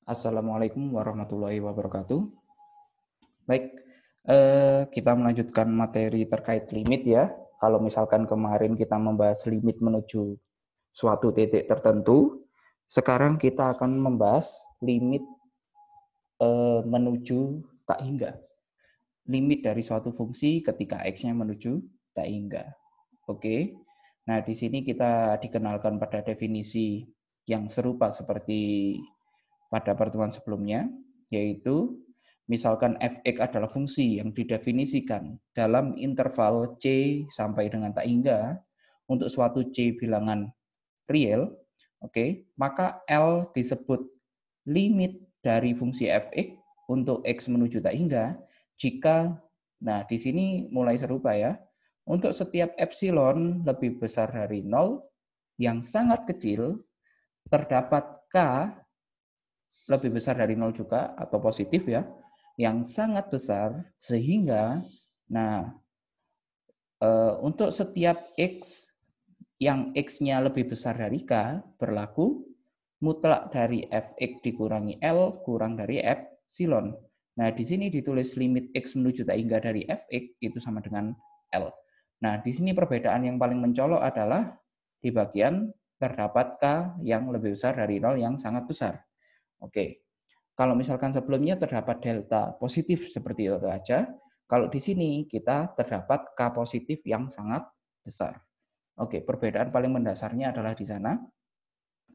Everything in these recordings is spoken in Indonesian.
Assalamualaikum warahmatullahi wabarakatuh. Baik, kita melanjutkan materi terkait limit ya. Kalau misalkan kemarin kita membahas limit menuju suatu titik tertentu, sekarang kita akan membahas limit menuju tak hingga. Limit dari suatu fungsi ketika x-nya menuju tak hingga. Oke. Nah, di sini kita dikenalkan pada definisi yang serupa seperti pada pertemuan sebelumnya, yaitu misalkan f(x) adalah fungsi yang didefinisikan dalam interval c sampai dengan tak hingga untuk suatu c bilangan real, oke, maka L disebut limit dari fungsi f(x) untuk x menuju tak hingga jika, nah di sini mulai serupa ya, untuk setiap epsilon lebih besar dari 0 yang sangat kecil terdapat k lebih besar dari 0 juga atau positif ya, yang sangat besar sehingga, nah untuk setiap x yang x-nya lebih besar dari k berlaku mutlak dari f(x) dikurangi L kurang dari epsilon. Nah, di sini ditulis limit x menuju tak hingga dari f(x) itu sama dengan L. Nah, di sini perbedaan yang paling mencolok adalah di bagian terdapat k yang lebih besar dari 0 yang sangat besar. Oke. Kalau misalkan sebelumnya terdapat delta positif seperti itu aja, kalau di sini kita terdapat k positif yang sangat besar. Oke, perbedaan paling mendasarnya adalah di sana.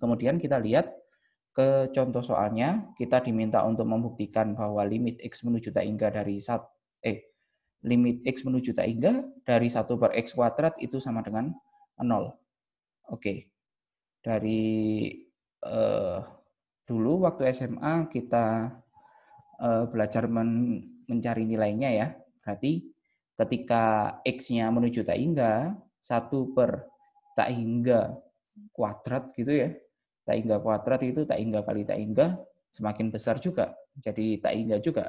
Kemudian kita lihat ke contoh soalnya, kita diminta untuk membuktikan bahwa limit x menuju tak hingga dari limit x menuju tak hingga dari 1 per x kuadrat itu sama dengan 0. Oke. Dari dulu waktu SMA kita belajar mencari nilainya ya. Berarti ketika x-nya menuju tak hingga, 1 per tak hingga kuadrat gitu ya. Tak hingga kuadrat itu tak hingga kali tak hingga semakin besar juga. Jadi tak hingga juga.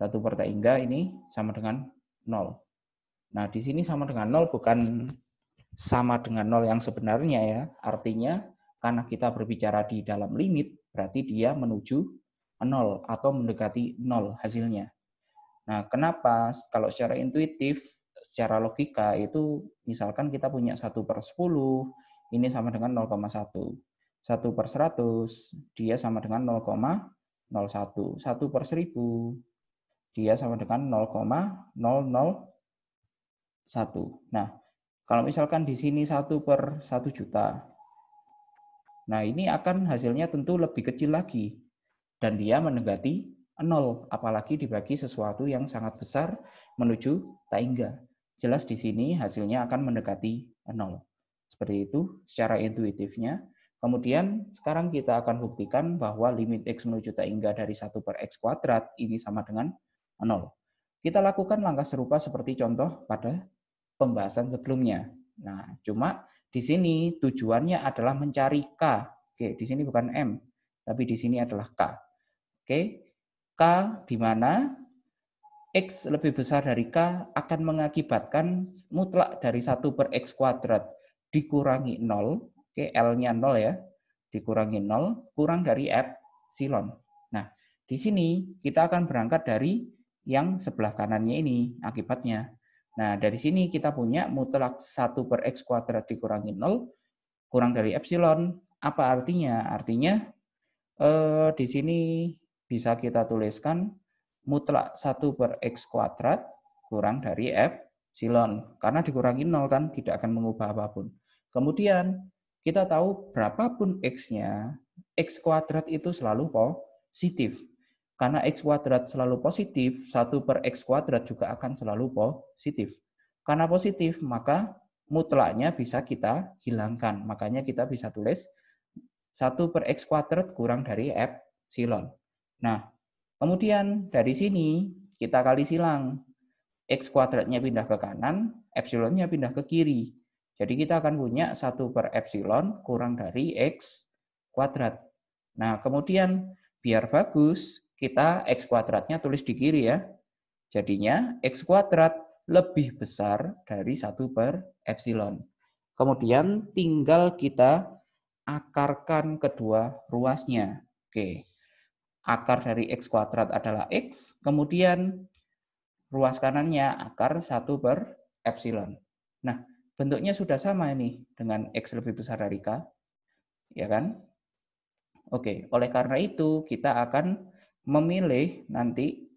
1 per tak hingga ini sama dengan 0. Nah, di sini sama dengan 0 bukan sama dengan 0 yang sebenarnya ya. Artinya karena kita berbicara di dalam limit, berarti dia menuju 0 atau mendekati 0 hasilnya. Nah, kenapa? Kalau secara intuitif, secara logika itu misalkan kita punya 1 per 10, ini sama dengan 0,1. 1 per 100, dia sama dengan 0,01. 1 per 1000, dia sama dengan 0,001. Nah, kalau misalkan di sini 1 per 1 juta, nah ini akan hasilnya tentu lebih kecil lagi. Dan dia mendekati 0, apalagi dibagi sesuatu yang sangat besar menuju tak hingga. Jelas di sini hasilnya akan mendekati 0. Seperti itu secara intuitifnya. Kemudian sekarang kita akan buktikan bahwa limit x menuju tak hingga dari 1 per x kuadrat ini sama dengan 0. Kita lakukan langkah serupa seperti contoh pada pembahasan sebelumnya. Nah, cuma di sini tujuannya adalah mencari k. Oke, di sini bukan m, tapi di sini adalah k. Oke, k di mana x lebih besar dari k akan mengakibatkan mutlak dari 1 per x kuadrat dikurangi 0, oke, L-nya 0 ya, dikurangi 0, kurang dari epsilon. Nah, di sini kita akan berangkat dari yang sebelah kanannya ini, akibatnya. Nah, dari sini kita punya mutlak 1 per x kuadrat dikurangi 0, kurang dari epsilon. Apa artinya? Artinya di sini bisa kita tuliskan mutlak 1 per x kuadrat kurang dari epsilon. Karena dikurangi 0 kan tidak akan mengubah apapun. Kemudian kita tahu berapapun x-nya, x kuadrat itu selalu positif. Karena x kuadrat selalu positif, 1 per x kuadrat juga akan selalu positif. Karena positif, maka mutlaknya bisa kita hilangkan. Makanya kita bisa tulis 1 per x kuadrat kurang dari epsilon. Nah, kemudian dari sini kita kali silang. X kuadratnya pindah ke kanan, epsilonnya pindah ke kiri. Jadi kita akan punya 1 per epsilon kurang dari x kuadrat. Nah, kemudian biar bagus, kita x kuadratnya tulis di kiri ya. Jadinya x kuadrat lebih besar dari 1 per epsilon. Kemudian tinggal kita akarkan kedua ruasnya. Oke. akar dari X kuadrat adalah X, kemudian ruas kanannya akar 1 per epsilon. Nah, bentuknya sudah sama ini dengan X lebih besar dari K, ya kan? Oke, oleh karena itu kita akan memilih nanti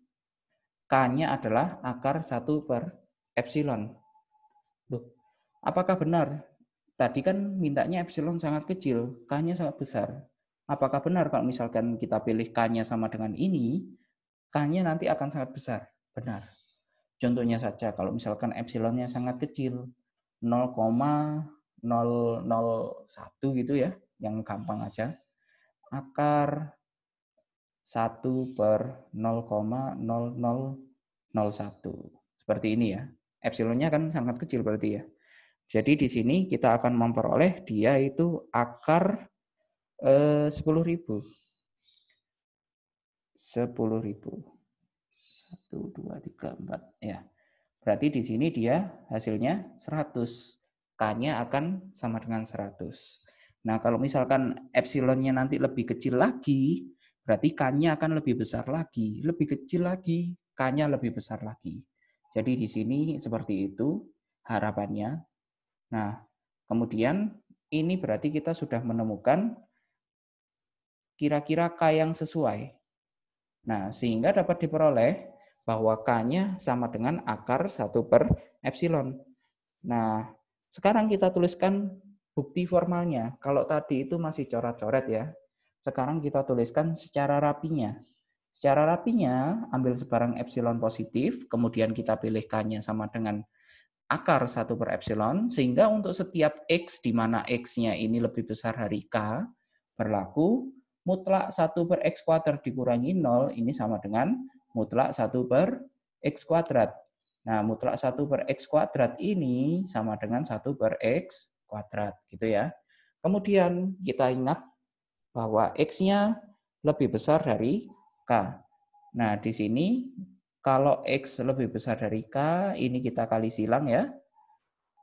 K-nya adalah akar 1 per epsilon. Loh, apakah benar? Tadi kan mintanya epsilon sangat kecil, K-nya sangat besar. Apakah benar kalau misalkan kita pilih K-nya sama dengan ini, K-nya nanti akan sangat besar? Benar. Contohnya saja, kalau misalkan epsilonnya sangat kecil, 0,001 gitu ya, yang gampang aja, akar 1 per 0,0001. Seperti ini ya. Epsilonnya kan sangat kecil berarti ya. Jadi di sini kita akan memperoleh dia itu akar 10.000. 10.000. 1, 2, 3, 4. Ya. Berarti di sini dia hasilnya 100. K-nya akan sama dengan 100. Nah, kalau misalkan epsilonnya nanti lebih kecil lagi, berarti K-nya akan lebih besar lagi. Lebih kecil lagi, K-nya lebih besar lagi. Jadi di sini seperti itu harapannya. Nah, kemudian ini berarti kita sudah menemukan kira-kira K yang sesuai. Nah, sehingga dapat diperoleh bahwa K-nya sama dengan akar 1 per epsilon. Nah, sekarang kita tuliskan bukti formalnya. Kalau tadi itu masih coret-coret ya. Sekarang kita tuliskan secara rapinya. Secara rapinya, ambil sebarang epsilon positif, kemudian kita pilih K-nya sama dengan akar 1 per epsilon, sehingga untuk setiap X di mana X-nya ini lebih besar dari K, berlaku mutlak 1 per X kuadrat dikurangi 0, ini sama dengan mutlak 1 per X kuadrat. Nah, mutlak 1 per X kuadrat ini sama dengan 1 per X kuadrat, gitu ya. Kemudian kita ingat bahwa X-nya lebih besar dari K. Nah, di sini kalau X lebih besar dari K, ini kita kali silang ya.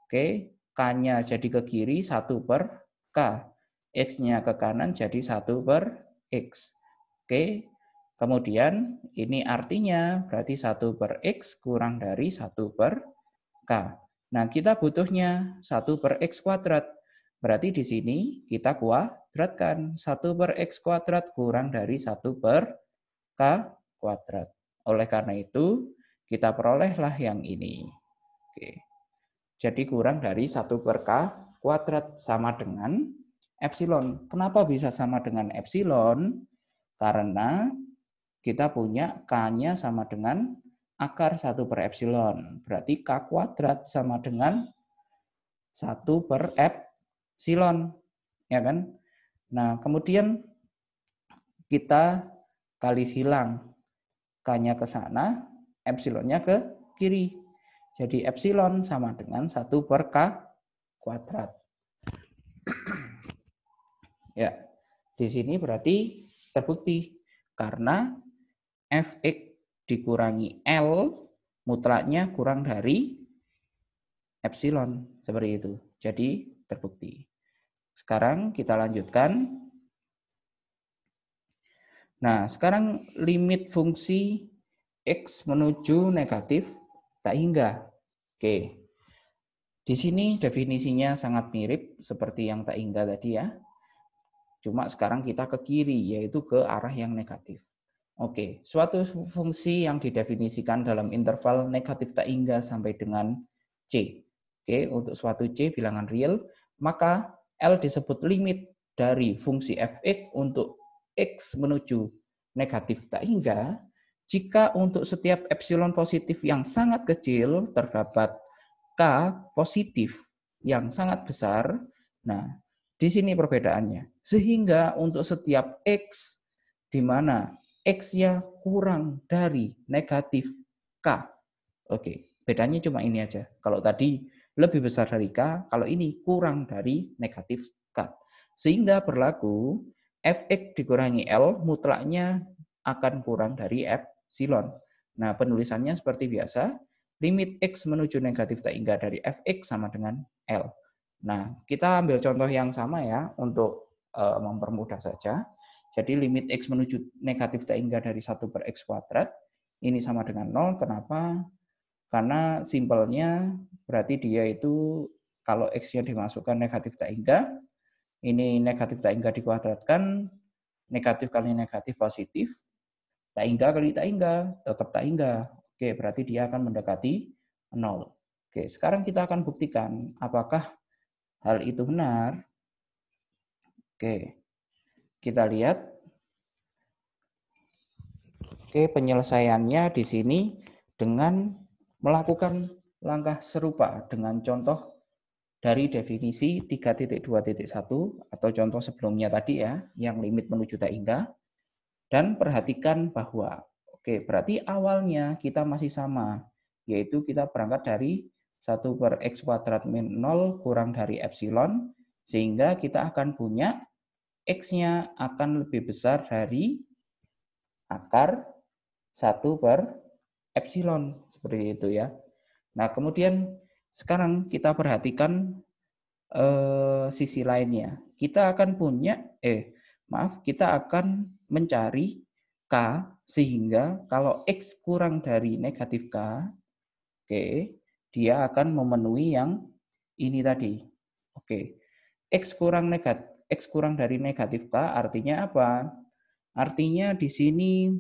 Oke, K-nya jadi ke kiri 1 per K. X-nya ke kanan jadi 1 per X. Oke, kemudian ini artinya berarti 1 per X kurang dari 1 per K. Nah, kita butuhnya 1 per X kuadrat. Berarti di sini kita kuadratkan. 1 per X kuadrat kurang dari 1 per K kuadrat. Oleh karena itu, kita perolehlah yang ini. Oke. Jadi kurang dari 1 per K kuadrat sama dengan epsilon. Kenapa bisa sama dengan epsilon? Karena kita punya K-nya sama dengan akar 1 per epsilon. Berarti K kuadrat sama dengan 1 per epsilon. Ya kan? Nah, kemudian kita kali silang. K-nya ke sana, epsilonnya ke kiri. Jadi epsilon sama dengan 1 per K kuadrat. Ya, di sini berarti terbukti karena Fx dikurangi L mutlaknya kurang dari epsilon, seperti itu. Jadi terbukti. Sekarang kita lanjutkan. Nah, sekarang limit fungsi X menuju negatif tak hingga. Oke. Di sini definisinya sangat mirip seperti yang tak hingga tadi ya. Cuma sekarang kita ke kiri, yaitu ke arah yang negatif. Oke, suatu fungsi yang didefinisikan dalam interval negatif tak hingga sampai dengan C. Oke, untuk suatu C bilangan real, maka L disebut limit dari fungsi fx untuk X menuju negatif tak hingga jika untuk setiap epsilon positif yang sangat kecil terdapat K positif yang sangat besar. Nah, di sini perbedaannya. Sehingga untuk setiap X di mana X-nya kurang dari negatif K. Oke, bedanya cuma ini aja. Kalau tadi lebih besar dari K, kalau ini kurang dari negatif K. Sehingga berlaku Fx dikurangi L mutlaknya akan kurang dari epsilon. Nah, penulisannya seperti biasa, limit X menuju negatif tak hingga dari Fx sama dengan L. Nah, kita ambil contoh yang sama ya untuk mempermudah saja. Jadi limit X menuju negatif tak hingga dari 1 per X kuadrat, ini sama dengan 0. Kenapa? Karena simpelnya berarti dia itu kalau X-nya dimasukkan negatif tak hingga, ini negatif tak hingga dikuadratkan, negatif kali negatif positif, tak hingga kali tak hingga, tetap tak hingga. Oke, berarti dia akan mendekati 0. Oke, sekarang kita akan buktikan apakah hal itu benar. Oke, kita lihat. Oke, penyelesaiannya di sini dengan melakukan langkah serupa dengan contoh dari definisi 3.2.1 atau contoh sebelumnya tadi ya, yang limit menuju tak hingga. Dan perhatikan bahwa, oke, berarti awalnya kita masih sama, yaitu kita berangkat dari 1 per X kuadrat min 0 kurang dari epsilon, sehingga kita akan punya X-nya akan lebih besar dari akar 1 per epsilon, seperti itu ya. Nah, kemudian sekarang kita perhatikan sisi lainnya. Kita akan punya, kita akan mencari K, sehingga kalau X kurang dari negatif K, oke, dia akan memenuhi yang ini tadi. Oke, X kurang dari negatif K artinya apa? Artinya di sini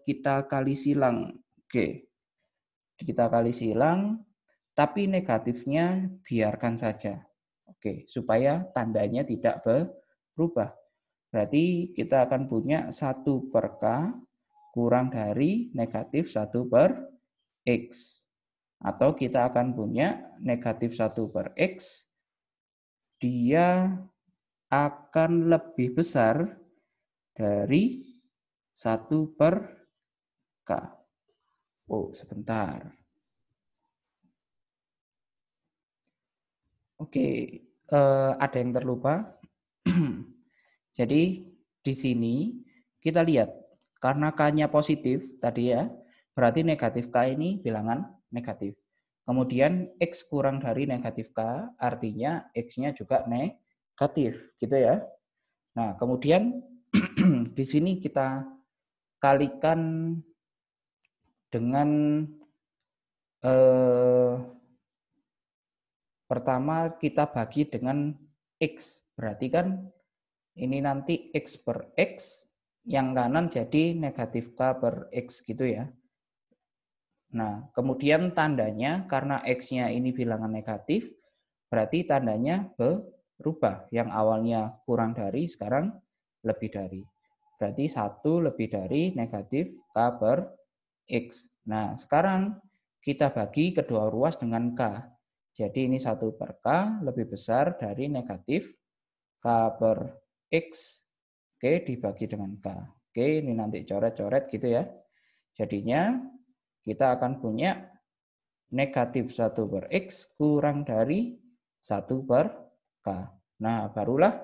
kita kali silang. Oke, kita kali silang, tapi negatifnya biarkan saja. Oke, supaya tandanya tidak berubah. Berarti kita akan punya 1 per K kurang dari negatif 1 per X. Atau kita akan punya negatif 1 per X, dia akan lebih besar dari 1 per K. Oh, sebentar. Oke, ada yang terlupa. Jadi di sini kita lihat, karena K-nya positif tadi ya, berarti negatif K ini bilangan negatif. Kemudian X kurang dari negatif K, artinya X-nya juga negatif, gitu ya. Nah, kemudian di sini kita kalikan dengan pertama kita bagi dengan X. Berarti kan ini nanti X per X, yang kanan jadi negatif K per X gitu ya. Nah, kemudian tandanya karena X-nya ini bilangan negatif, berarti tandanya berubah. Yang awalnya kurang dari, sekarang lebih dari. Berarti 1 lebih dari negatif K per X. Nah, sekarang kita bagi kedua ruas dengan K. Jadi ini 1 per K lebih besar dari negatif K per X. Oke, dibagi dengan K. Oke, ini nanti coret-coret gitu ya. Jadinya kita akan punya negatif 1 per X kurang dari 1 per K. Nah, barulah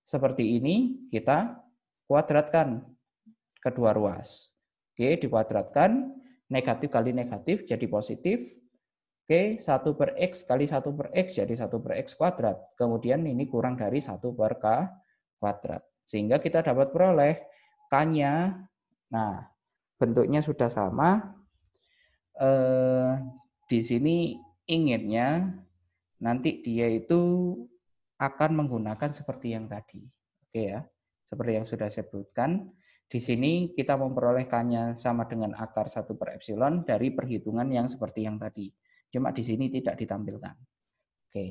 seperti ini kita kuadratkan kedua ruas. Oke, dikuadratkan, negatif kali negatif jadi positif. Oke, 1 per X kali 1 per X jadi 1 per X kuadrat. Kemudian ini kurang dari 1 per K kuadrat. Sehingga kita dapat peroleh K-nya, nah bentuknya sudah sama. Di sini inginnya nanti dia itu akan menggunakan seperti yang tadi. Oke ya, seperti yang sudah saya sebutkan. Di sini kita memperoleh K-nya sama dengan akar 1 per epsilon dari perhitungan yang seperti yang tadi. Cuma di sini tidak ditampilkan. Oke,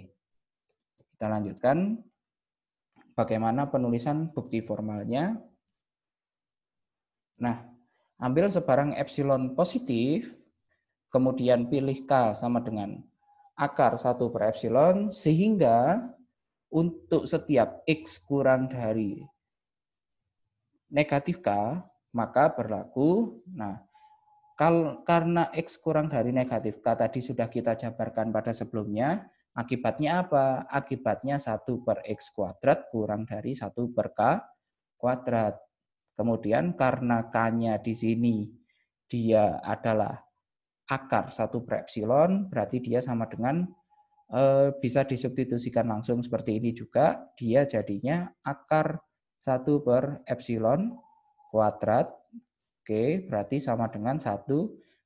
kita lanjutkan. Bagaimana penulisan bukti formalnya? Nah, ambil sebarang epsilon positif, kemudian pilih K sama dengan akar 1 per epsilon, sehingga untuk setiap X kurang dari negatif K, maka berlaku, nah, karena X kurang dari negatif K tadi sudah kita jabarkan pada sebelumnya, akibatnya apa? Akibatnya 1 per X kuadrat kurang dari 1 per K kuadrat. Kemudian karena K-nya di sini dia adalah akar 1 per epsilon, berarti dia sama dengan bisa disubstitusikan langsung seperti ini juga, dia jadinya akar 1 per epsilon kuadrat. Oke, berarti sama dengan 1,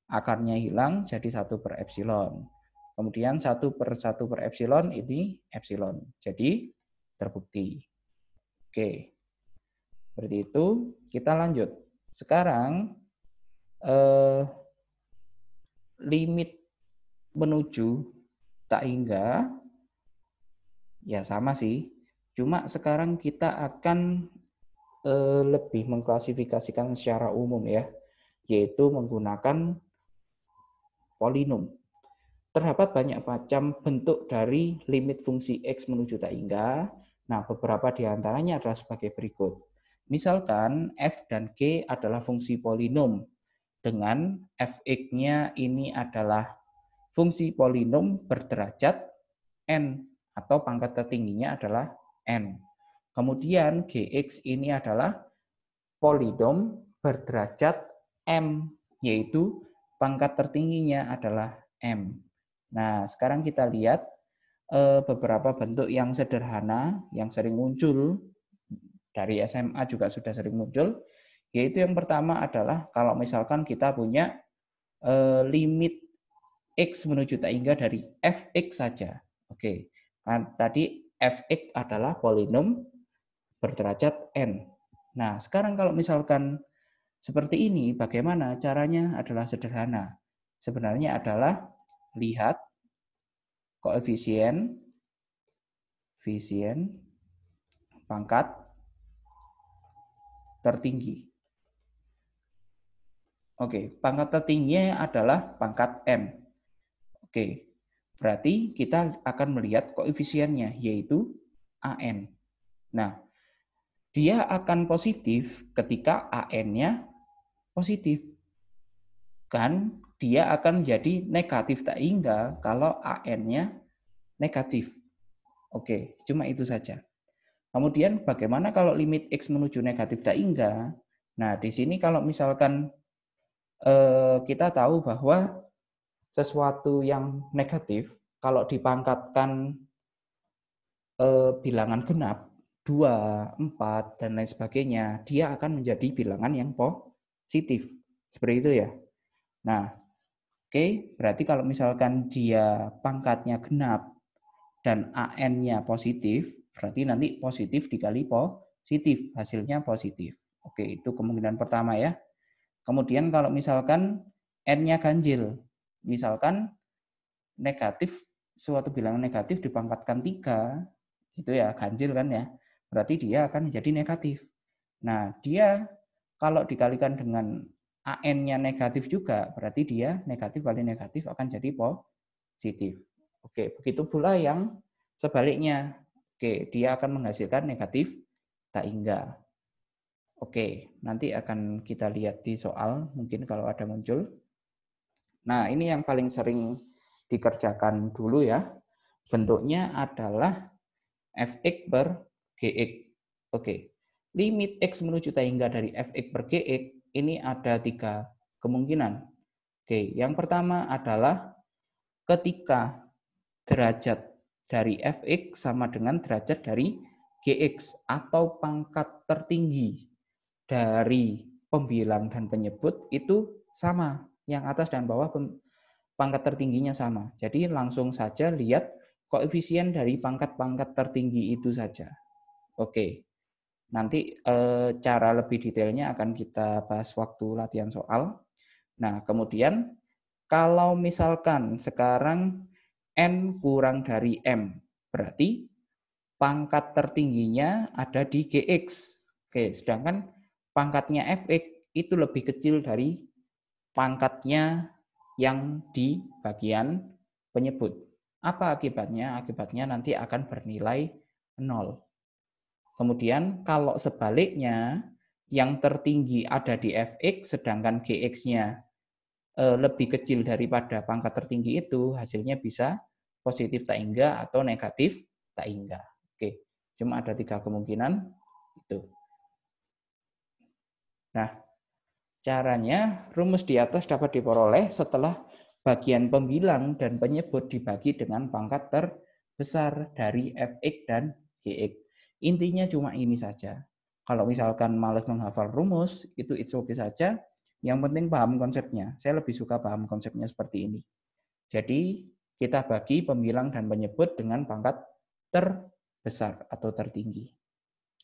akarnya hilang jadi 1 per epsilon. Kemudian 1 per epsilon ini epsilon. Jadi terbukti. Oke, seperti itu. Kita lanjut. Sekarang limit menuju tak hingga ya sama sih. Cuma sekarang kita akan lebih mengklasifikasikan secara umum ya, yaitu menggunakan polinom. Terdapat banyak macam bentuk dari limit fungsi X menuju tak hingga. Nah, beberapa di antaranya adalah sebagai berikut. Misalkan F dan G adalah fungsi polinom dengan Fx-nya ini adalah fungsi polinom berderajat N atau pangkat tertingginya adalah N. Kemudian Gx ini adalah polinom berderajat M, yaitu pangkat tertingginya adalah M. Nah, sekarang kita lihat beberapa bentuk yang sederhana yang sering muncul dari SMA juga sudah sering muncul, yaitu yang pertama adalah kalau misalkan kita punya limit X menuju tak hingga dari Fx saja. Oke, kan tadi Fx adalah polinom berderajat N. Nah, sekarang kalau misalkan seperti ini, bagaimana caranya? Adalah sederhana. Sebenarnya adalah lihat koefisien pangkat tertinggi. Oke, pangkat tertingginya adalah pangkat M. Oke, berarti kita akan melihat koefisiennya, yaitu AN. Nah, dia akan positif ketika AN-nya positif. Kan dia akan jadi negatif tak hingga kalau AN-nya negatif. Oke, cuma itu saja. Kemudian bagaimana kalau limit X menuju negatif tak hingga? Nah, di sini kalau misalkan kita tahu bahwa sesuatu yang negatif, kalau dipangkatkan bilangan genap, 2, 4, dan lain sebagainya, dia akan menjadi bilangan yang positif. Seperti itu ya. Nah, oke, berarti kalau misalkan dia pangkatnya genap dan AN-nya positif, berarti nanti positif dikali positif, hasilnya positif. Oke, itu kemungkinan pertama ya. Kemudian kalau misalkan N-nya ganjil, misalkan negatif, suatu bilangan negatif dipangkatkan 3, gitu ya, ganjil kan ya, berarti dia akan menjadi negatif. Nah, dia kalau dikalikan dengan AN-nya negatif juga, berarti dia negatif kali negatif akan jadi positif. Oke, begitu pula yang sebaliknya. Oke, dia akan menghasilkan negatif tak hingga. Oke, nanti akan kita lihat di soal, mungkin kalau ada muncul. Nah, ini yang paling sering dikerjakan dulu ya. Bentuknya adalah Fx per Gx. Oke, limit X menuju tak hingga dari Fx per Gx ini ada 3 kemungkinan. Oke, yang pertama adalah ketika derajat dari Fx sama dengan derajat dari Gx atau pangkat tertinggi dari pembilang dan penyebut itu sama. Yang atas dan bawah pangkat tertingginya sama. Jadi langsung saja lihat koefisien dari pangkat-pangkat tertinggi itu saja. Oke, nanti cara lebih detailnya akan kita bahas waktu latihan soal. Nah, kemudian kalau misalkan sekarang N kurang dari M, berarti pangkat tertingginya ada di Gx. Oke, sedangkan pangkatnya Fx itu lebih kecil dari pangkatnya yang di bagian penyebut. Apa akibatnya? Akibatnya nanti akan bernilai 0. Kemudian kalau sebaliknya, yang tertinggi ada di Fx, sedangkan Gx-nya lebih kecil daripada pangkat tertinggi itu, hasilnya bisa positif tak hingga atau negatif tak hingga. Oke, cuma ada 3 kemungkinan itu. Nah, caranya rumus di atas dapat diperoleh setelah bagian pembilang dan penyebut dibagi dengan pangkat terbesar dari Fx dan Gx. Intinya cuma ini saja. Kalau misalkan malas menghafal rumus, itu it's okay saja. Yang penting paham konsepnya. Saya lebih suka paham konsepnya seperti ini. Jadi kita bagi pembilang dan penyebut dengan pangkat terbesar atau tertinggi.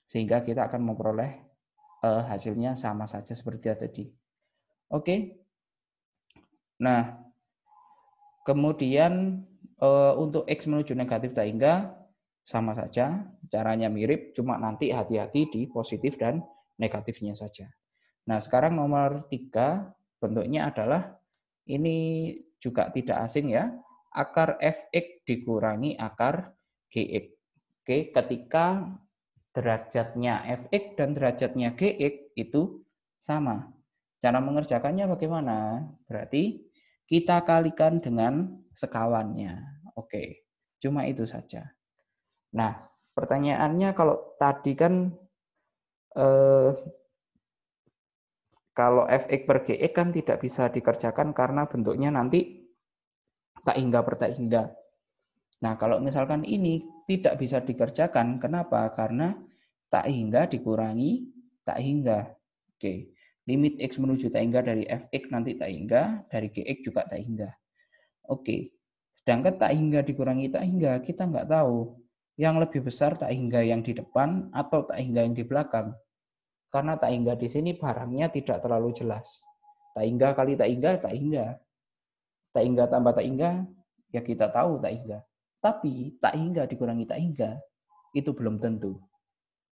Sehingga kita akan memperoleh hasilnya sama saja seperti tadi. Oke. Nah, kemudian untuk X menuju negatif tak hingga sama saja, caranya mirip, cuma nanti hati-hati di positif dan negatifnya saja. Nah, sekarang nomor 3, bentuknya adalah, ini juga tidak asing ya, akar Fx dikurangi akar Gx. Oke, ketika derajatnya Fx dan derajatnya Gx itu sama. Cara mengerjakannya bagaimana? Berarti kita kalikan dengan sekawannya. Oke, cuma itu saja. Nah, pertanyaannya kalau tadi kan kalau Fx per Gx kan tidak bisa dikerjakan karena bentuknya nanti tak hingga per tak hingga. Nah, kalau misalkan ini tidak bisa dikerjakan, kenapa? Karena tak hingga dikurangi tak hingga. Oke, limit X menuju tak hingga dari Fx nanti tak hingga, dari Gx juga tak hingga. Oke, sedangkan tak hingga dikurangi tak hingga, kita nggak tahu yang lebih besar tak hingga yang di depan atau tak hingga yang di belakang. Karena tak hingga di sini barangnya tidak terlalu jelas. Tak hingga kali tak hingga, tak hingga. Tak hingga tambah tak hingga, ya kita tahu tak hingga. Tapi tak hingga dikurangi tak hingga, itu belum tentu.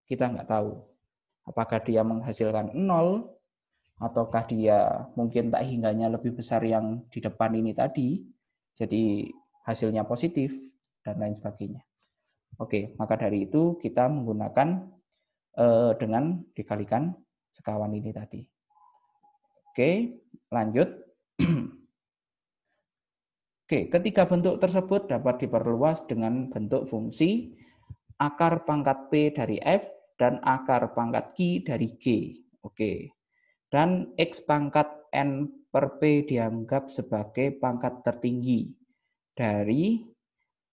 Kita nggak tahu. Apakah dia menghasilkan 0, ataukah dia mungkin tak hingganya lebih besar yang di depan ini tadi, jadi hasilnya positif, dan lain sebagainya. Oke, maka dari itu kita menggunakan dengan dikalikan sekawan ini tadi. Oke, lanjut. Oke, ketika bentuk tersebut dapat diperluas dengan bentuk fungsi akar pangkat P dari F dan akar pangkat Q dari G. Oke. Dan X pangkat N per P dianggap sebagai pangkat tertinggi dari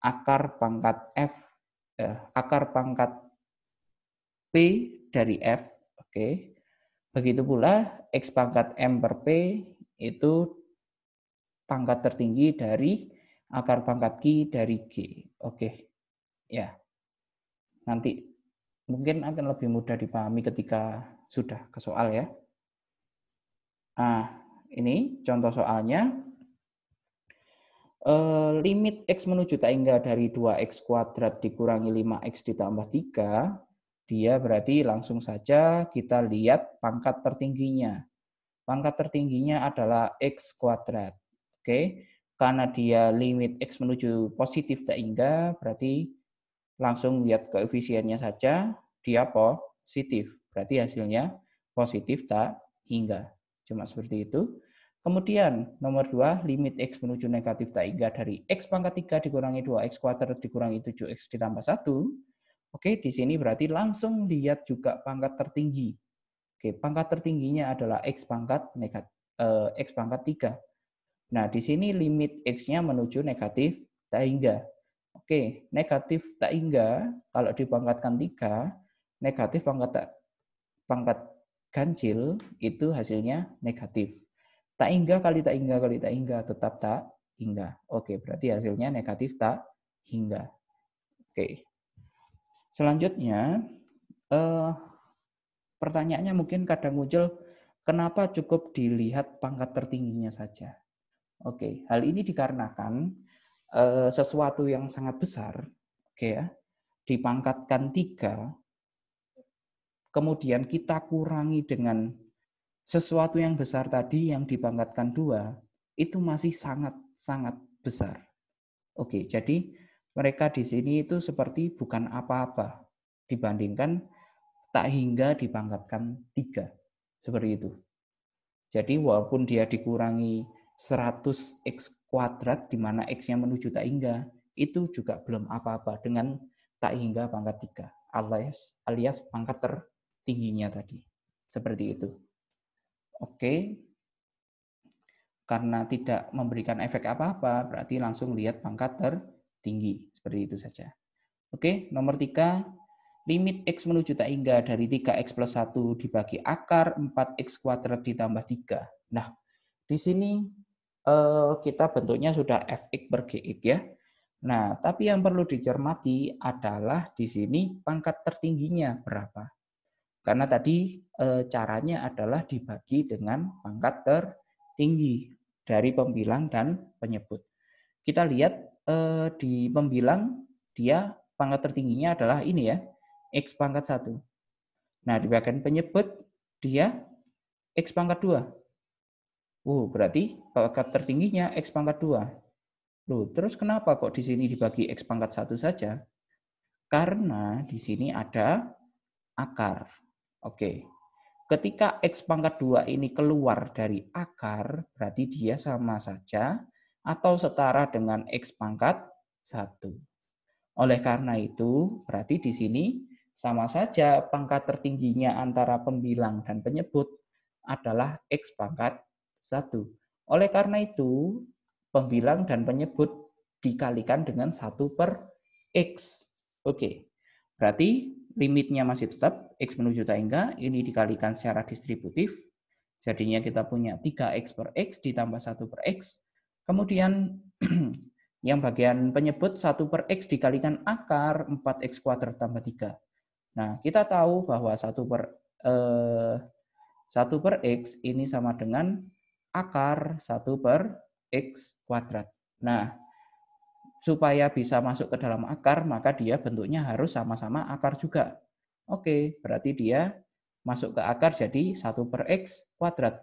akar pangkat F, akar pangkat P dari F. Oke. Begitu pula X pangkat M per P itu pangkat tertinggi dari akar pangkat Q dari G. Oke. Ya. Nanti mungkin akan lebih mudah dipahami ketika sudah ke soal ya. Nah, ini contoh soalnya. Limit X menuju tak hingga dari 2X kuadrat dikurangi 5X ditambah 3, dia berarti langsung saja kita lihat pangkat tertingginya. Pangkat tertingginya adalah X kuadrat. Oke, karena dia limit X menuju positif tak hingga, berarti langsung lihat koefisiennya saja, dia positif. Berarti hasilnya positif tak hingga. Cuma seperti itu. Kemudian nomor 2, limit X menuju negatif tak hingga dari X pangkat 3 dikurangi 2X kuadrat dikurangi 7X ditambah 1. Oke, di sini berarti langsung lihat juga pangkat tertinggi. Oke, pangkat tertingginya adalah X pangkat 3. Nah, di sini limit X-nya menuju negatif tak hingga. Oke, negatif tak hingga kalau dipangkatkan 3, negatif pangkat ganjil itu hasilnya negatif. Tak hingga kali tak hingga kali tak hingga tetap tak hingga. Oke, berarti hasilnya negatif tak hingga. Oke. Selanjutnya, pertanyaannya mungkin kadang muncul, kenapa cukup dilihat pangkat tertingginya saja? Oke, hal ini dikarenakan sesuatu yang sangat besar, oke ya, dipangkatkan 3, kemudian kita kurangi dengan sesuatu yang besar tadi yang dipangkatkan 2, itu masih sangat-sangat besar. Oke, jadi mereka di sini itu seperti bukan apa-apa dibandingkan tak hingga dipangkatkan 3. Seperti itu. Jadi walaupun dia dikurangi 100x kuadrat di mana x-nya menuju tak hingga, itu juga belum apa-apa dengan tak hingga pangkat 3 alias pangkat tertingginya tadi. Seperti itu. Oke. Karena tidak memberikan efek apa-apa, berarti langsung lihat pangkat tertinggi. Seperti itu saja. Oke, nomor 3, limit X menuju tak hingga dari 3X plus 1 dibagi akar 4X kuadrat ditambah 3. Nah, di sini kita bentuknya sudah Fx per Gx ya. Nah, tapi yang perlu dicermati adalah di sini pangkat tertingginya berapa. Karena tadi caranya adalah dibagi dengan pangkat tertinggi dari pembilang dan penyebut. Kita lihat di pembilang dia pangkat tertingginya adalah ini ya, X pangkat 1. Nah, di bagian penyebut dia X pangkat 2. Berarti pangkat tertingginya X pangkat 2. Loh, terus kenapa kok di sini dibagi X pangkat 1 saja? Karena di sini ada akar. Oke. Ketika X pangkat 2 ini keluar dari akar, berarti dia sama saja atau setara dengan X pangkat 1. Oleh karena itu, berarti di sini sama saja pangkat tertingginya antara pembilang dan penyebut adalah X pangkat 1. Oleh karena itu, pembilang dan penyebut dikalikan dengan 1 per X. Oke, berarti limitnya masih tetap X menuju tak hingga, ini dikalikan secara distributif. Jadinya kita punya 3X per X ditambah 1 per X. Kemudian yang bagian penyebut 1 per X dikalikan akar 4X kuadrat tambah 3. Nah, kita tahu bahwa 1 per X ini sama dengan akar 1 per X kuadrat. Nah, supaya bisa masuk ke dalam akar, maka dia bentuknya harus sama-sama akar juga. Oke, berarti dia masuk ke akar jadi 1 per X kuadrat.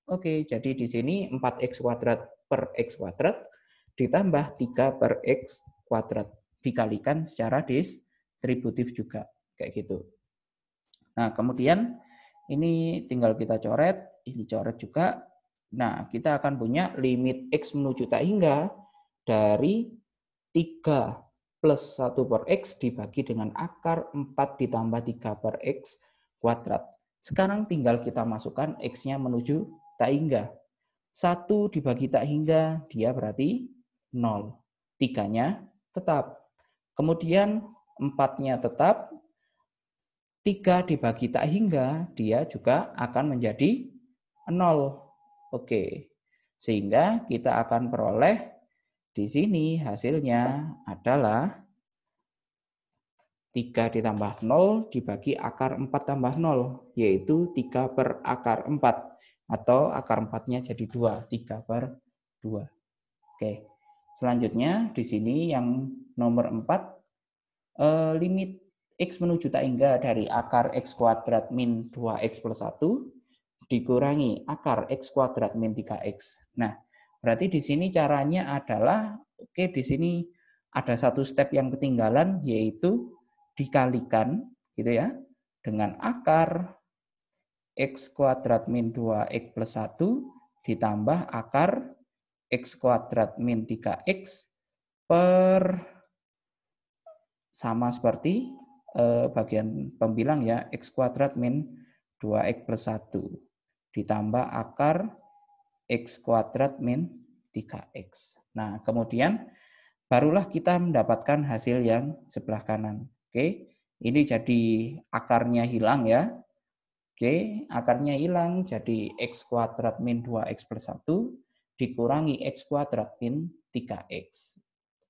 Oke, jadi di sini 4X kuadrat per X kuadrat ditambah 3 per X kuadrat. Dikalikan secara distributif juga. Kayak gitu. Nah, kemudian ini tinggal kita coret, ini coret juga. Nah, kita akan punya limit X menuju tak hingga dari 3 plus 1 per X dibagi dengan akar 4 ditambah 3 per X kuadrat. Sekarang tinggal kita masukkan X-nya menuju tak hingga. 1 dibagi tak hingga, dia berarti 0. 3-nya tetap. Kemudian 4-nya tetap. 3 dibagi tak hingga, dia juga akan menjadi 0. Oke. Sehingga kita akan peroleh di sini hasilnya adalah 3 ditambah 0 dibagi akar 4 tambah 0, yaitu 3 per akar 4. Atau akar 4-nya jadi 2, 3 per 2. Oke. Selanjutnya di sini yang nomor 4, limit X menuju tak hingga dari akar X kuadrat min 2X plus 1 dikurangi akar X kuadrat min 3X. Nah, berarti di sini caranya adalah, oke, di sini ada satu step yang ketinggalan, yaitu dikalikan gitu ya dengan akar X kuadrat min 2X plus 1 ditambah akar X kuadrat min 3X per sama seperti bagian pembilang ya, X kuadrat min 2X plus 1 ditambah akar X kuadrat min 3X. Nah, kemudian barulah kita mendapatkan hasil yang sebelah kanan. Oke, ini jadi akarnya hilang ya. Oke, akarnya hilang jadi X kuadrat min 2X plus 1 dikurangi X kuadrat min 3X.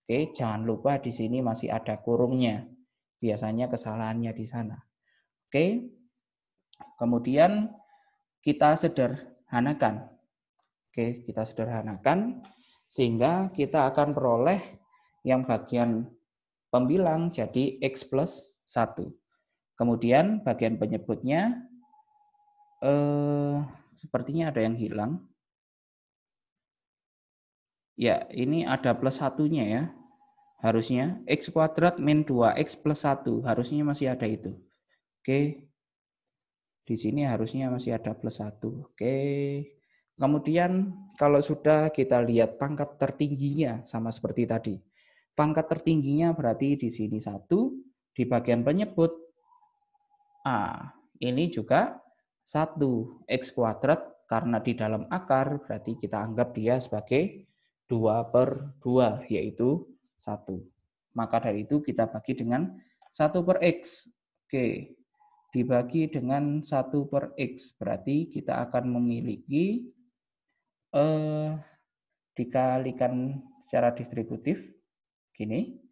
Oke, jangan lupa di sini masih ada kurungnya. Biasanya kesalahannya di sana. Oke, kemudian kita sederhanakan. Oke, kita sederhanakan sehingga kita akan peroleh yang bagian pembilang jadi X plus 1. Kemudian bagian penyebutnya sepertinya ada yang hilang. Ya, ini ada plus 1-nya ya. Harusnya X kuadrat min 2X plus 1. Harusnya masih ada itu. Oke. Di sini harusnya masih ada plus 1. Oke. Kemudian kalau sudah kita lihat pangkat tertingginya sama seperti tadi. Pangkat tertingginya berarti di sini 1. Di bagian penyebut. Ini juga 1. X kuadrat karena di dalam akar berarti kita anggap dia sebagai 2 per 2, yaitu 1. Maka dari itu kita bagi dengan 1 per X. Oke, dibagi dengan 1 per X. Berarti kita akan memiliki dikalikan secara distributif, gini.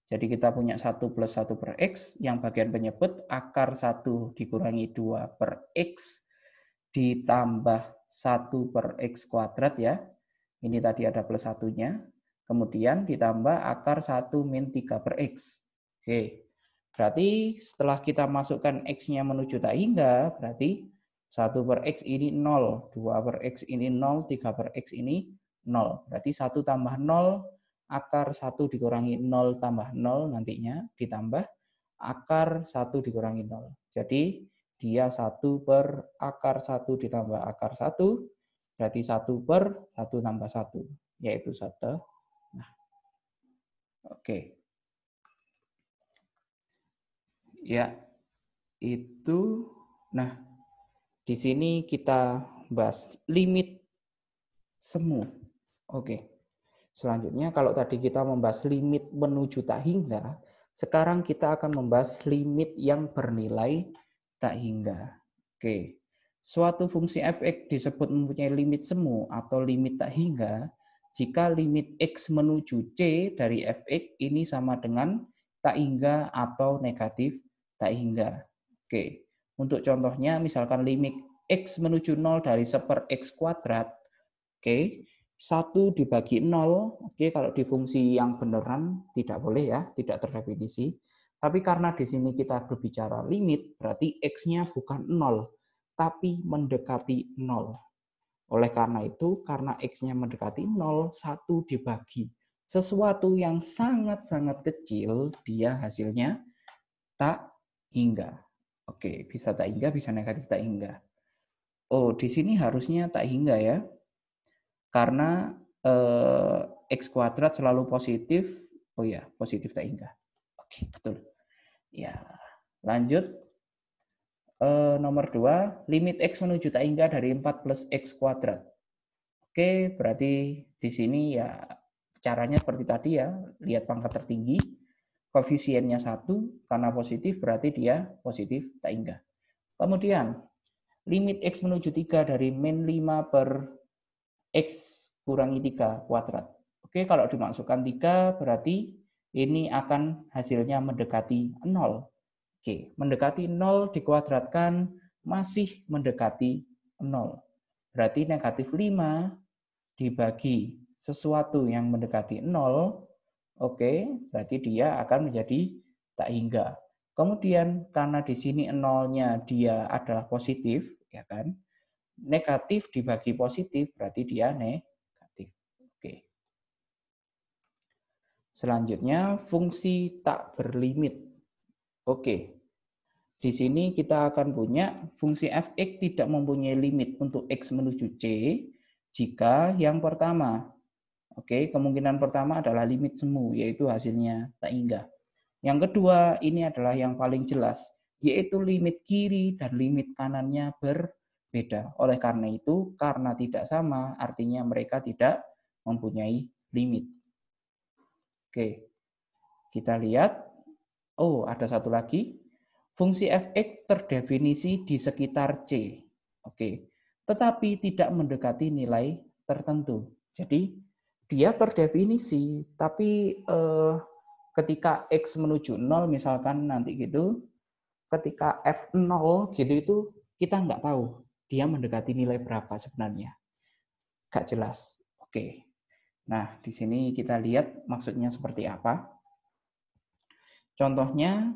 Jadi kita punya 1 plus 1 per X, yang bagian penyebut akar 1 dikurangi 2 per X, ditambah 1 per X kuadrat ya. Ini tadi ada plus 1-nya. Kemudian ditambah akar 1 min 3 per X. Oke, berarti setelah kita masukkan X-nya menuju tak hingga, berarti 1 per X ini 0, 2 per X ini 0, 3 per X ini 0. Berarti 1 tambah 0, akar 1 dikurangi 0 tambah 0 nantinya, ditambah akar 1 dikurangi 0. Jadi dia 1 per akar 1 ditambah akar 1, berarti 1 per 1 tambah 1, yaitu 1. Nah, oke. Ya, itu. Nah, di sini kita bahas limit semu. Oke. Selanjutnya, kalau tadi kita membahas limit menuju tak hingga, sekarang kita akan membahas limit yang bernilai tak hingga. Oke. Suatu fungsi f(x) disebut mempunyai limit semu atau limit tak hingga jika limit x menuju c dari f(x) ini sama dengan tak hingga atau negatif tak hingga. Oke. Untuk contohnya, misalkan limit x menuju 0 dari 1 per x kuadrat. Oke. 1 dibagi 0, oke, kalau di fungsi yang beneran tidak boleh ya, tidak terdefinisi. Tapi karena di sini kita berbicara limit, berarti x-nya bukan 0, tapi mendekati 0. Oleh karena itu, karena x-nya mendekati 0, 1 dibagi sesuatu yang sangat-sangat kecil, dia hasilnya tak hingga. Oke, bisa tak hingga, bisa negatif tak hingga. Oh, di sini harusnya tak hingga ya. Karena X kuadrat selalu positif. Oh ya, positif tak hingga. Oke, betul. Ya, lanjut. Nomor 2, limit X menuju tak hingga dari 4 plus X kuadrat. Oke, berarti di sini ya caranya seperti tadi ya. Lihat pangkat tertinggi, koefisiennya 1, karena positif berarti dia positif tak hingga. Kemudian, limit X menuju 3 dari min 5 per X kurangi 3 kuadrat. Oke, kalau dimasukkan 3 berarti ini akan hasilnya mendekati 0. Oke, mendekati 0 dikuadratkan masih mendekati 0. Berarti negatif 5 dibagi sesuatu yang mendekati 0, oke, berarti dia akan menjadi tak hingga. Kemudian karena di sini 0-nya dia adalah positif, ya kan? Negatif dibagi positif berarti dia negatif. Oke. Selanjutnya fungsi tak berlimit. Oke. Di sini kita akan punya fungsi f(x) tidak mempunyai limit untuk x menuju c jika yang pertama. Oke, kemungkinan pertama adalah limit semu, yaitu hasilnya tak hingga. Yang kedua, ini adalah yang paling jelas, yaitu limit kiri dan limit kanannya berbeda. Oleh karena itu, karena tidak sama, artinya mereka tidak mempunyai limit. Oke, kita lihat. Oh, ada satu lagi. Fungsi f(x) terdefinisi di sekitar C. Oke, tetapi tidak mendekati nilai tertentu. Jadi, dia terdefinisi, tapi ketika x menuju 0 misalkan nanti gitu, ketika f0 gitu itu kita nggak tahu dia mendekati nilai berapa sebenarnya. Nggak jelas. Oke. Nah, di sini kita lihat maksudnya seperti apa. Contohnya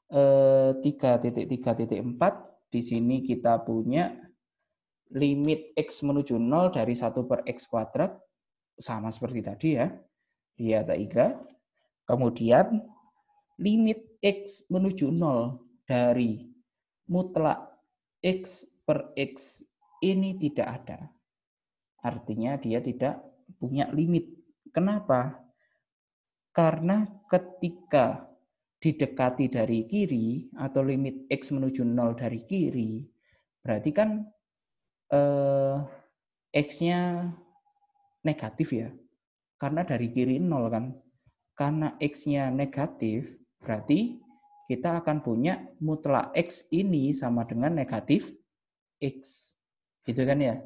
3.3.4, di sini kita punya limit x menuju 0 dari 1 per x kuadrat, sama seperti tadi ya, dia tak hingga. Kemudian limit x menuju 0 dari mutlak x per x ini tidak ada. Artinya dia tidak punya limit. Kenapa? Karena ketika didekati dari kiri atau limit x menuju 0 dari kiri, berarti kan x-nya negatif ya. Karena dari kiri 0 kan. Karena x-nya negatif, berarti kita akan punya mutlak X ini sama dengan negatif X. Gitu kan ya?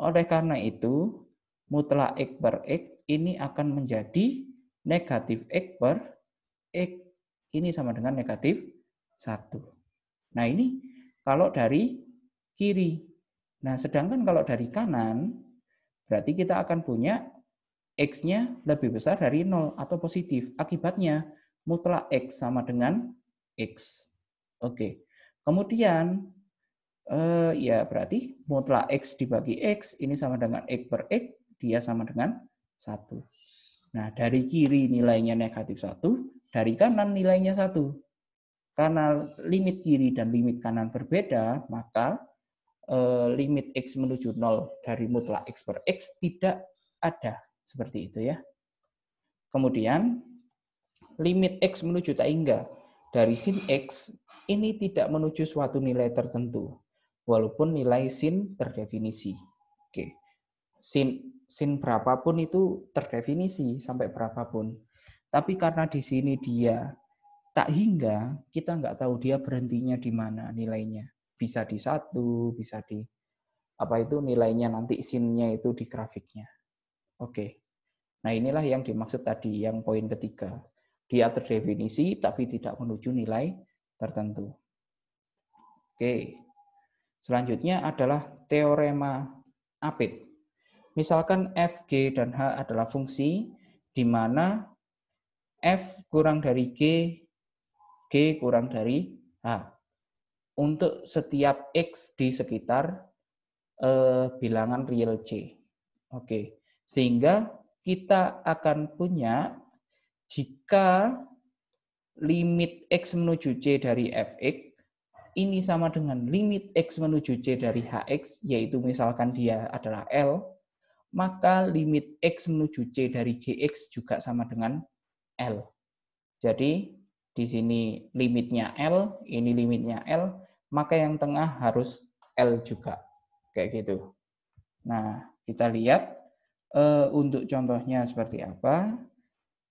Oleh karena itu, mutlak X per X ini akan menjadi negatif X per X. Ini sama dengan negatif 1. Nah, ini kalau dari kiri. Nah, sedangkan kalau dari kanan, berarti kita akan punya X-nya lebih besar dari 0 atau positif. Akibatnya, mutlak X sama dengan X. Oke. Kemudian, ya berarti mutlak X dibagi X, ini sama dengan X per X, dia sama dengan 1. Nah, dari kiri nilainya negatif 1, dari kanan nilainya 1. Karena limit kiri dan limit kanan berbeda, maka limit X menuju 0 dari mutlak X per X tidak ada. Seperti itu ya. Kemudian, limit X menuju tak hingga dari sin X ini tidak menuju suatu nilai tertentu, walaupun nilai sin terdefinisi. Oke. Sin berapapun itu terdefinisi sampai berapapun. Tapi karena di sini dia tak hingga, kita nggak tahu dia berhentinya di mana nilainya. Bisa di 1, bisa di apa itu nilainya nanti sinnya itu di grafiknya. Oke. Nah, inilah yang dimaksud tadi, yang poin ketiga. Dia terdefinisi tapi tidak menuju nilai tertentu. Oke. Selanjutnya adalah teorema Apit. Misalkan F, G, dan H adalah fungsi di mana F kurang dari G, G kurang dari H. Untuk setiap X di sekitar bilangan real C. Oke. Sehingga kita akan punya jika limit X menuju C dari Fx ini sama dengan limit X menuju C dari Hx, yaitu misalkan dia adalah L, maka limit X menuju C dari Gx juga sama dengan L. Jadi di sini limitnya L, ini limitnya L, maka yang tengah harus L juga. Kayak gitu. Nah, kita lihat untuk contohnya seperti apa.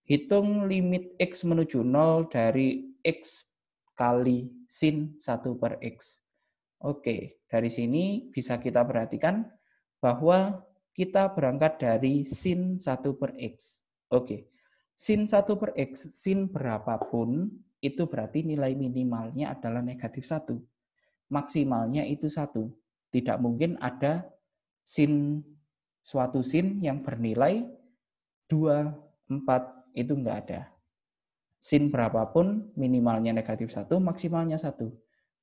Hitung limit X menuju 0 dari X kali sin 1 per X. Oke, dari sini bisa kita perhatikan bahwa kita berangkat dari sin 1 per X. Oke, sin 1 per X, sin berapapun, itu berarti nilai minimalnya adalah negatif 1. Maksimalnya itu 1. Tidak mungkin ada suatu sin yang bernilai 2, 4, itu enggak ada. Sin berapapun minimalnya negatif 1, maksimalnya 1.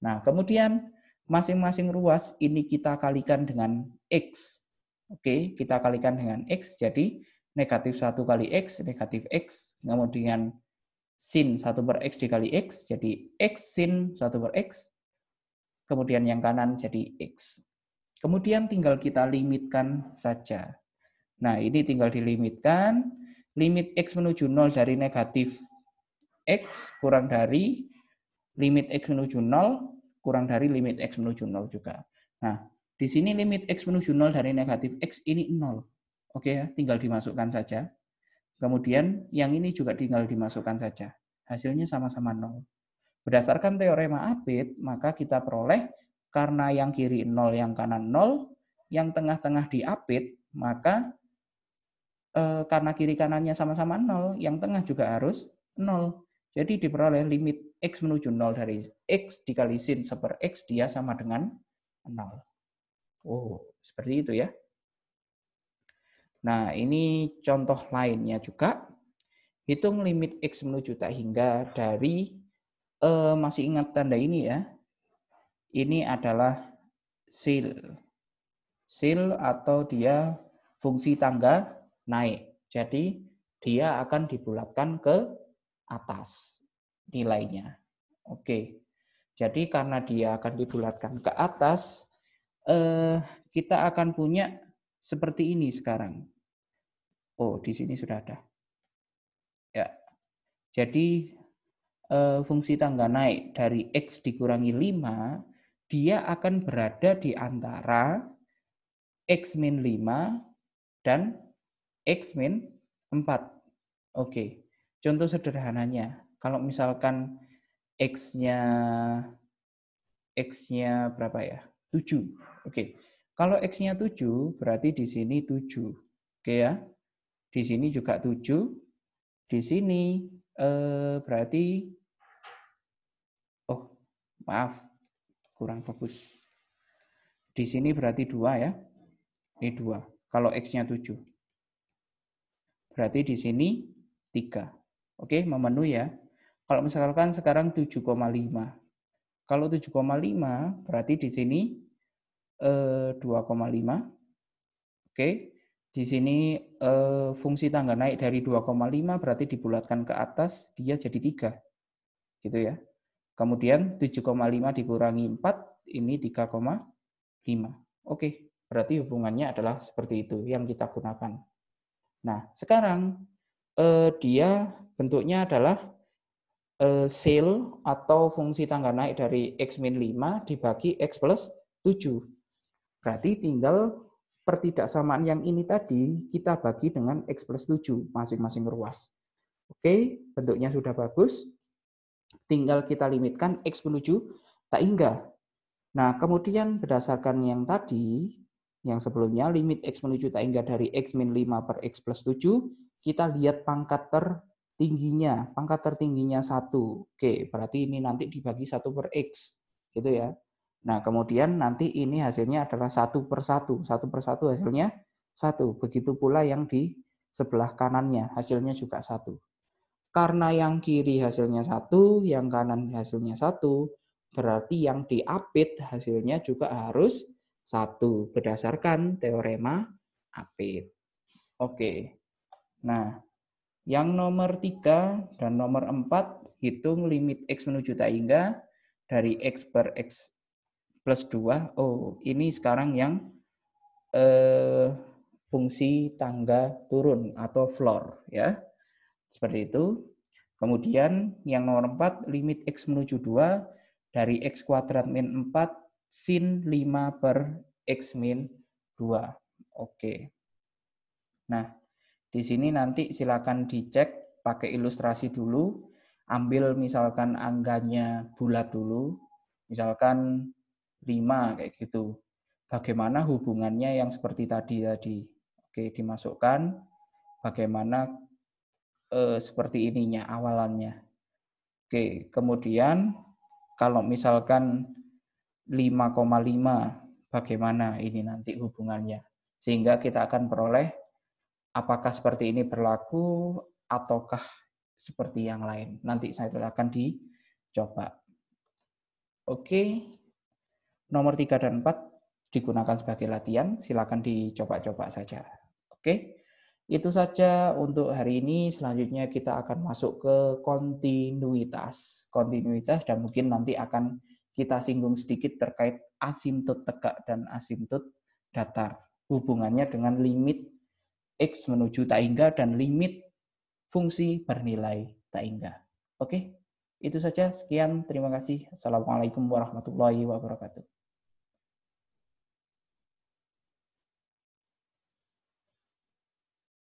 Nah, kemudian masing-masing ruas ini kita kalikan dengan X. Oke, kita kalikan dengan X, jadi negatif 1 kali X, negatif X. Kemudian sin 1 per X dikali X, jadi X sin 1 per X. Kemudian yang kanan jadi X. Kemudian tinggal kita limitkan saja. Nah, ini tinggal dilimitkan. Limit X menuju 0 dari negatif X kurang dari limit X menuju 0 kurang dari limit X menuju 0 juga. Nah, di sini limit X menuju 0 dari negatif X ini 0. Oke ya, tinggal dimasukkan saja. Kemudian yang ini juga tinggal dimasukkan saja. Hasilnya sama-sama 0. Berdasarkan teorema Apit, maka kita peroleh karena yang kiri 0, yang kanan 0, yang tengah-tengah di Apit, maka karena kiri kanannya sama-sama 0, yang tengah juga harus 0. Jadi diperoleh limit X menuju 0 dari X dikali sin 1 per X, dia sama dengan 0. Oh, seperti itu ya. Nah, ini contoh lainnya juga. Hitung limit X menuju tak hingga dari, masih ingat tanda ini ya. Ini adalah sil. Sil atau dia fungsi tangga naik. Jadi dia akan dibulatkan ke atas nilainya. Oke. Jadi karena dia akan dibulatkan ke atas, kita akan punya seperti ini sekarang. Oh, di sini sudah ada. Ya. Jadi fungsi tangga naik dari X dikurangi 5, dia akan berada di antara X min 5 dan X min 4. Oke, contoh sederhananya, kalau misalkan X-nya berapa ya? 7. Oke. Kalau X-nya 7, berarti di sini 7. Oke ya. Di sini juga 7. Di sini berarti, oh maaf, kurang fokus. Di sini berarti 2 ya. Ini 2. Kalau X-nya 7. Berarti di sini 3. Oke, memenuhi ya. Kalau misalkan sekarang 7,5. Kalau 7,5 berarti di sini 2,5. Oke. Di sini fungsi tangga naik dari 2,5 berarti dibulatkan ke atas, dia jadi 3. Gitu ya. Kemudian 7,5 dikurangi 4, ini 3,5. Oke, berarti hubungannya adalah seperti itu yang kita gunakan. Nah, sekarang dia bentuknya adalah sale atau fungsi tangga naik dari X-5 dibagi X plus 7. Berarti tinggal pertidaksamaan yang ini tadi kita bagi dengan X plus 7 masing-masing ruas. Oke, bentuknya sudah bagus. Tinggal kita limitkan X menuju tak hingga. Nah, kemudian berdasarkan yang tadi, yang sebelumnya limit X menuju tak hingga dari X-5 per X plus 7, kita lihat pangkat tertingginya. Pangkat tertingginya 1. Oke, berarti ini nanti dibagi 1 per X. Gitu ya. Nah, kemudian nanti ini hasilnya adalah 1 per 1. 1 per 1 hasilnya 1. Begitu pula yang di sebelah kanannya, hasilnya juga 1. Karena yang kiri hasilnya 1, yang kanan hasilnya 1, berarti yang diapit hasilnya juga harus 1 berdasarkan teorema apit. Oke. Nah, yang nomor 3 dan nomor 4 hitung limit X menuju tak hingga dari X per X plus 2. Oh, ini sekarang yang fungsi tangga turun atau floor ya. Seperti itu. Kemudian yang nomor 4, limit X menuju 2 dari X kuadrat min 4 sin 5 per X min 2. Oke. Nah, di sini nanti silakan dicek pakai ilustrasi dulu. Ambil misalkan angganya bulat dulu. Misalkan 5 kayak gitu. Bagaimana hubungannya yang seperti tadi. Oke, dimasukkan. Bagaimana seperti ininya awalannya. Oke, kemudian kalau misalkan 5,5 bagaimana ini nanti hubungannya. Sehingga kita akan peroleh apakah seperti ini berlaku ataukah seperti yang lain. Nanti saya akan dicoba. Oke, nomor 3 dan 4 digunakan sebagai latihan, silakan dicoba-coba saja. Oke. Itu saja untuk hari ini. Selanjutnya kita akan masuk ke kontinuitas. Kontinuitas dan mungkin nanti akan kita singgung sedikit terkait asimptot tegak dan asimptot datar. Hubungannya dengan limit X menuju tak hingga dan limit fungsi bernilai tak hingga. Oke, itu saja. Sekian, terima kasih. Assalamualaikum warahmatullahi wabarakatuh.